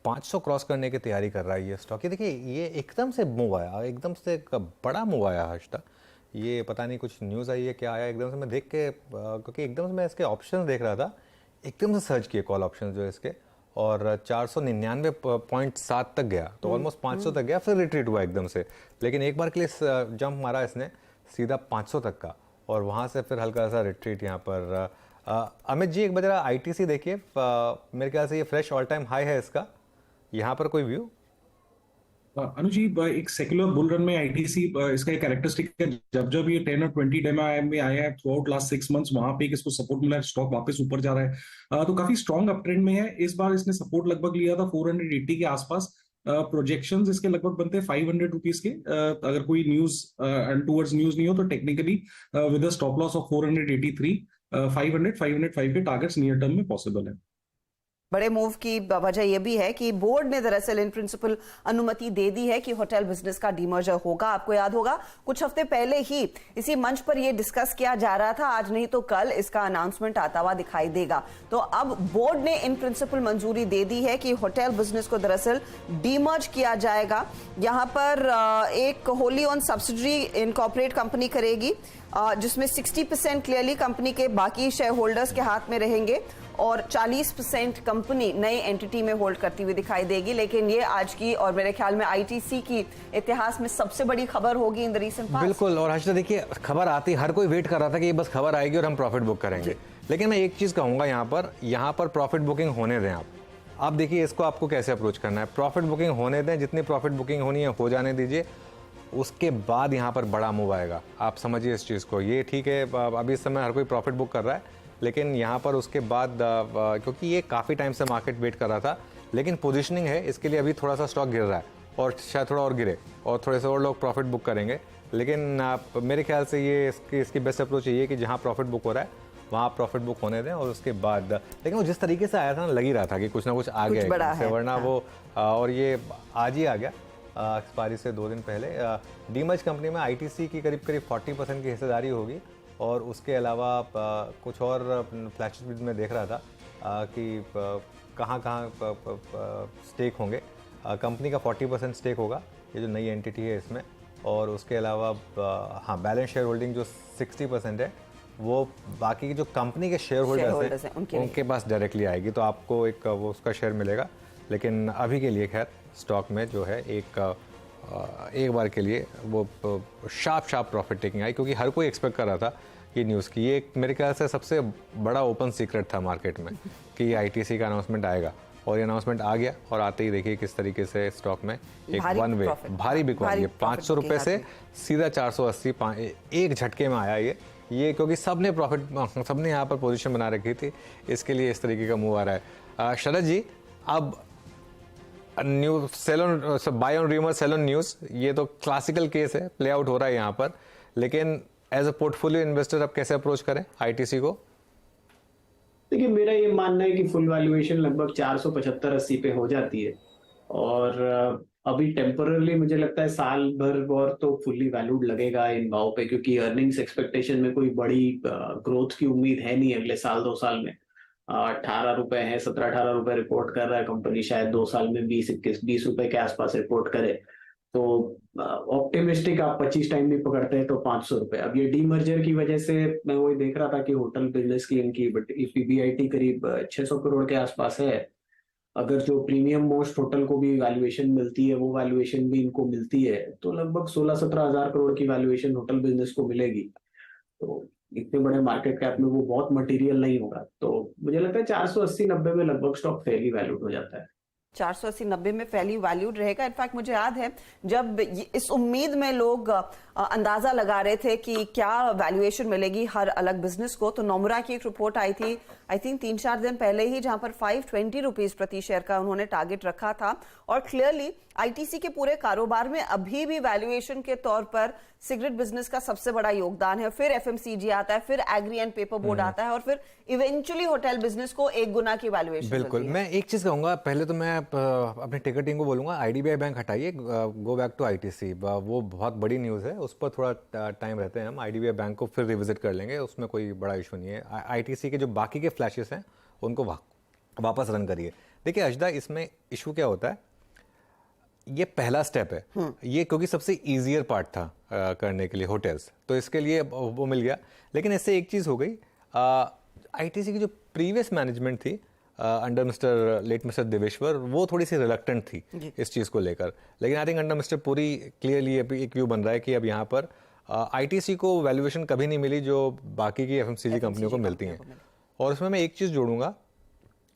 500 cross करने की तैयारी कर रहा है ये स्टॉक। ये देखिए, ये एकदम से मूव आया, एकदम से एक बड़ा मूव आया आज तक। ये पता नहीं कुछ न्यूज़ आई है क्या आया, एकदम से मैं देख के क्योंकि एकदम से मैं इसके ऑप्शंस देख रहा था, एकदम से सर्च किए कॉल ऑप्शंस जो है इसके, और 499.7 तक गया, तो ऑलमोस्ट 500 तक गया, फिर रिट्रीट हुआ एकदम से। लेकिन एक बार के लिए जंप मारा इसने सीधा 500 तक का, और वहाँ से फिर हल्का सा रिट्रीट यहाँ पर। अमित जी, एक बार जरा आईटीसी देखिए, मेरे ख्याल से ये फ्रेश ऑल टाइम हाई है इसका, यहाँ पर कोई व्यू? अनुजी, एक सेक्युलर बुल रन में आईटीसी इसका एक कैरेक्टरिस्टिक है, जब जब ये 10 और 20 डेमा में आया है थ्रू आउट लास्ट 6 मंथ्स, वहां पे इसको सपोर्ट मिला है, स्टॉक वापस ऊपर जा रहा है। तो काफी स्ट्रॉन्ग अप ट्रेंड में है। इस बार इसने सपोर्ट लगभग लिया था 480 के आसपास। प्रोजेक्शंस इसके लगभग बनते हैं 500 रुपीज के, अगर कोई न्यूज टूवर्ड्स न्यूज नहीं हो तो technically with stop loss of 483, 500 505 के टारगेट्स नियर टर्म में पॉसिबल है। बड़े मूव की वजह यह भी है कि बोर्ड ने दरअसल इन प्रिंसिपल अनुमति दे दी है कि होटल बिजनेस का डीमर्जर होगा। आपको याद होगा कुछ हफ्ते पहले ही इसी मंच पर यह डिस्कस किया जा रहा था, आज नहीं तो कल इसका अनाउंसमेंट आता हुआ दिखाई देगा। तो अब बोर्ड ने इन प्रिंसिपल मंजूरी दे दी है कि होटल बिजनेस को दरअसल डीमर्ज किया जाएगा। यहां पर एक Holi own subsidiary incorporate company करेगी, जिसमें 60% क्लियरली कंपनी के बाकी शेयर होल्डर्स के हाथ में रहेंगे और 40% कंपनी नई एंटिटी में होल्ड करती हुई दिखाई देगी। लेकिन ये आज की और मेरे ख्याल में आईटीसी की इतिहास में सबसे बड़ी खबर होगी इन द रीसेंट पास्ट। बिल्कुल, और हर्षिता देखिए, खबर आती, हर कोई वेट कर रहा था कि ये बस खबर आएगी और हम प्रॉफिट बुक करेंगे। लेकिन मैं एक चीज कहूंगा, यहाँ पर प्रॉफिट बुकिंग होने दें आप देखिए इसको आपको कैसे अप्रोच करना है। प्रॉफिट बुकिंग होने दें, जितनी प्रॉफिट बुकिंग होनी है हो जाने दीजिए, उसके बाद यहाँ पर बड़ा मूव आएगा। आप समझिए इस चीज़ को। ये ठीक है, अभी इस समय हर कोई प्रॉफिट बुक कर रहा है, लेकिन यहाँ पर उसके बाद क्योंकि ये काफ़ी टाइम से मार्केट वेट कर रहा था, लेकिन पोजीशनिंग है इसके लिए, अभी थोड़ा सा स्टॉक गिर रहा है और शायद थोड़ा और गिरे और थोड़े से और लोग प्रॉफिट बुक करेंगे। लेकिन मेरे ख्याल से ये इसकी बेस्ट अप्रोच ये है कि जहाँ प्रॉफिट बुक हो रहा है वहाँ प्रॉफिट बुक होने दें, और उसके बाद लेकिन वो जिस तरीके से आया था ना, लग ही रहा था कि कुछ ना कुछ आ गया, वरना वो और ये आज ही आ गया एक्सपायरी से 2 दिन पहले। डीमर्ज कंपनी में आईटीसी की करीब 40% की हिस्सेदारी होगी, और उसके अलावा कुछ और फ्लैशेस में देख रहा था कि कहाँ स्टेक होंगे। कंपनी का 40% स्टेक होगा, ये जो नई एंटिटी है इसमें, और उसके अलावा हाँ, बैलेंस शेयर होल्डिंग जो 60% है वो बाकी की जो कंपनी के शेयर होल्डर्स हैं उनके पास डायरेक्टली आएगी, तो आपको एक वो उसका शेयर मिलेगा। लेकिन अभी के लिए खैर स्टॉक में जो है एक बार के लिए वो शार्प प्रॉफिट टेकिंग आई, क्योंकि हर कोई एक्सपेक्ट कर रहा था ये न्यूज़ की। ये मेरे ख्याल से सबसे बड़ा ओपन सीक्रेट था मार्केट में कि आईटीसी का अनाउंसमेंट आएगा, और ये अनाउंसमेंट आ गया, और आते ही देखिए किस तरीके से स्टॉक में एक वन वे भारी बिकवाई है। 500 रुपये से सीधा 480 एक झटके में आया ये क्योंकि सबने यहाँ पर पोजीशन बना रखी थी, इसके लिए इस तरीके का मूव आ रहा है। शरद जी, अब news sell on buy on rumour sell on news, ये तो क्लासिकल केस है, प्ले आउट हो रहा है यहाँ पर, लेकिन एज अ पोर्टफोलियो इन्वेस्टर अब कैसे अप्रोच करें आईटीसी को? देखिए, मेरा ये मानना है कि फुल वैल्यूएशन लगभग 475-80 पे हो जाती है, और अभी टेम्पररली मुझे लगता है साल भर और तो फुल्ली वैल्यूड लगेगा इन भाव पे, क्योंकि अर्निंग्स एक्सपेक्टेशन में कोई बड़ी ग्रोथ की उम्मीद है नहीं अगले साल 2 साल में। 18 रुपए है, 17-18 रुपए रिपोर्ट कर रहा है कंपनी, शायद 2 साल में 20 रुपए के आसपास रिपोर्ट करे। तो ऑप्टिमिस्टिक आप 25 टाइम भी पकड़ते हैं तो 500 रुपए। अब ये डीमर्जर की वजह से मैं वही देख रहा था कि होटल बिजनेस की इनकी पीबीआईटी करीब 600 करोड़ के आसपास है। अगर जो प्रीमियम मोस्ट होटल को भी वैल्यूएशन मिलती है वो वैल्यूएशन भी इनको मिलती है, तो लगभग 16-17 हजार करोड़ की वैल्यूएशन होटल बिजनेस को मिलेगी। तो इतने बड़े मार्केट कैप में वो बहुत मटेरियल नहीं होगा, तो मुझे लगता है 480-90 में लगभग स्टॉक फेयरली वैल्यूड हो जाता है। 480-90 में फैली वैल्यूड रहेगा। इनफैक्ट मुझे याद है जब इस उम्मीद में लोग अंदाजा लगा रहे थे कि क्या वैल्यूएशन मिलेगी हर अलग बिजनेस को, तो नोमुरा की एक रिपोर्ट आई थी आई थिंक 3-4 दिन पहले ही, जहां पर 520 रुपीज प्रति शेयर का उन्होंने टारगेट रखा था। और क्लियरली आईटीसी के पूरे कारोबार में अभी भी वैल्यूएशन के तौर पर सिगरेट बिजनेस का सबसे बड़ा योगदान है, फिर एफएमसीजी आता है, फिर एग्री एंड पेपर बोर्ड आता है, और फिर इवेंचुअली होटल बिजनेस को 1 गुना की वैल्यूएशन। बिल्कुल, मैं एक चीज कहूंगा, पहले तो मैं अपने टिकटिंग को बोलूंगा, आईडीबीआई बैंक हटाइए, गो बैक टू आईटीसी। वो बहुत बड़ी न्यूज़ है, उस पर थोड़ा टाइम रहते हैं हम। आईडीबीआई बैंक को फिर रिविजिट कर लेंगे, उसमें कोई बड़ा इशू नहीं है। आईटीसी के जो बाकी के फ्लैशेस हैं उनको वापस रन करिए। देखिए अजदा, इसमें इशू क्या होता है, ये पहला स्टेप है ये, क्योंकि सबसे ईजियर पार्ट था करने के लिए होटल्स, तो इसके लिए वो मिल गया। लेकिन इससे एक चीज़ हो गई, आईटीसी की जो प्रीवियस मैनेजमेंट थी अंडर मिस्टर देवेश्वर, वो थोड़ी सी रिलक्टेंट थी इस चीज़ को लेकर। लेकिन I think under mister Puri clearly अभी एक व्यू बन रहा है कि अब यहाँ पर आईटीसी को वैल्यूएशन कभी नहीं मिली जो बाकी की एफएमसीजी कंपनियों को मिलती हैं। और उसमें मैं एक चीज़ जोड़ूंगा,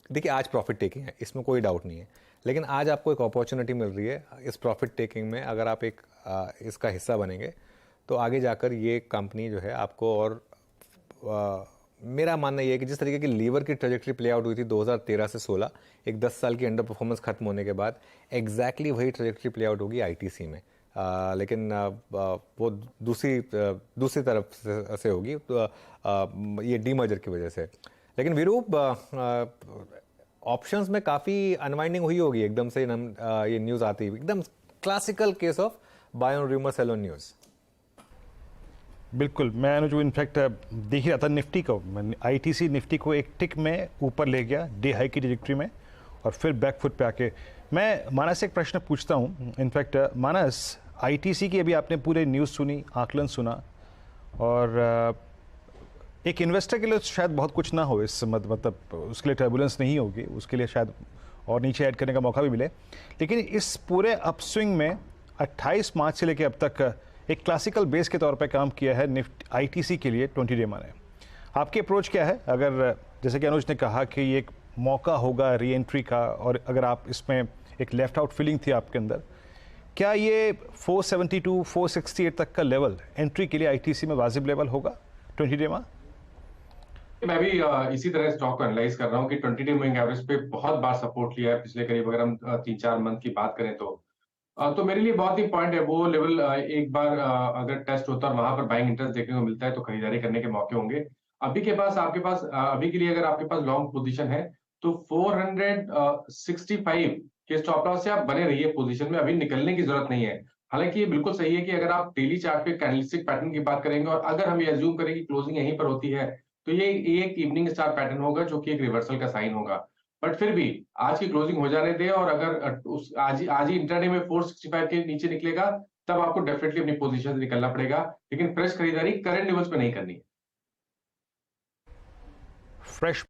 देखिए आज प्रॉफिट टेकिंग है, इसमें कोई डाउट नहीं है, लेकिन आज आपको एक अपॉर्चुनिटी मिल रही है इस प्रॉफिट टेकिंग में। अगर आप एक इसका हिस्सा बनेंगे तो आगे जाकर ये कंपनी जो है आपको, और मेरा मानना ये है कि जिस तरीके की लीवर की ट्रेजेक्टरी प्ले आउट हुई थी 2013 से 16, एक 10 साल की अंडर परफॉर्मेंस खत्म होने के बाद, एग्जैक्टली वही ट्रेजेक्टरी प्ले आउट होगी आईटीसी में। लेकिन वो दूसरी तरफ से होगी, ये डीमर्जर की वजह से। लेकिन विरूप, ऑप्शंस में काफ़ी अनवाइंडिंग हुई होगी एकदम से ये न्यूज़ आती है, एकदम classical case of buy on rumour sell on news. बिल्कुल, मैं जो इनफैक्ट देख ही रहा था निफ्टी को, आईटीसी निफ्टी को एक टिक में ऊपर ले गया डे हाई की ट्रैजेक्टरी में, और फिर बैकफुट पे आके। मैं मानस से एक प्रश्न पूछता हूँ, इनफैक्ट मानस, आईटीसी की अभी आपने पूरे न्यूज़ सुनी, आकलन सुना, और एक इन्वेस्टर के लिए शायद बहुत कुछ ना हो इस मतलब उसके लिए टर्बुलेंस नहीं होगी, उसके लिए शायद और नीचे ऐड करने का मौका भी मिले। लेकिन इस पूरे अपस्विंग में 28 मार्च से लेकर अब तक एक क्लासिकल बेस के तौर पे काम किया है निफ्टी आईटीसी के लिए 20 डेमा ने। आपकी अप्रोच क्या है? अगर जैसे कि अनुज ने कहा कि ये एक मौका होगा री एंट्री का, और अगर आप इसमें एक लेफ्ट आउट फीलिंग थी आपके अंदर, क्या ये 472 468 तक का लेवल एंट्री के लिए आईटीसी में वाजिब लेवल होगा 20 डेमा? मैं भी इसी तरह स्टॉक को एनालाइज कर रहा हूँ कि 20 डे मूविंग एवरेज पे बहुत बार सपोर्ट लिया है पिछले करीब, अगर हम 3-4 मंथ की बात करें तो मेरे लिए बहुत ही पॉइंट है वो लेवल। एक बार अगर टेस्ट होता है और वहां पर बाइंग इंटरेस्ट देखने को मिलता है तो खरीदारी करने के मौके होंगे। अभी के पास अभी के लिए अगर आपके पास लॉन्ग पोजीशन है तो 465 के स्टॉप लॉस से आप बने रहिए पोजीशन में, अभी निकलने की जरूरत नहीं है। हालांकि ये बिल्कुल सही है कि अगर आप डेली चार्ट पे कैंडलस्टिक पैटर्न की बात करेंगे, और अगर हम ये एज्यूम करें कि क्लोजिंग यहीं पर होती है, तो ये एक इवनिंग स्टार पैटर्न होगा जो कि एक रिवर्सल का साइन होगा। बट फिर भी आज की क्लोजिंग हो जाने दे, और अगर आज ही इंट्राडे में 465 के नीचे निकलेगा तब आपको डेफिनेटली अपनी पोजीशन से निकलना पड़ेगा, लेकिन फ्रेश खरीदारी करंट लेवल्स पे नहीं करनी है। फ्रेश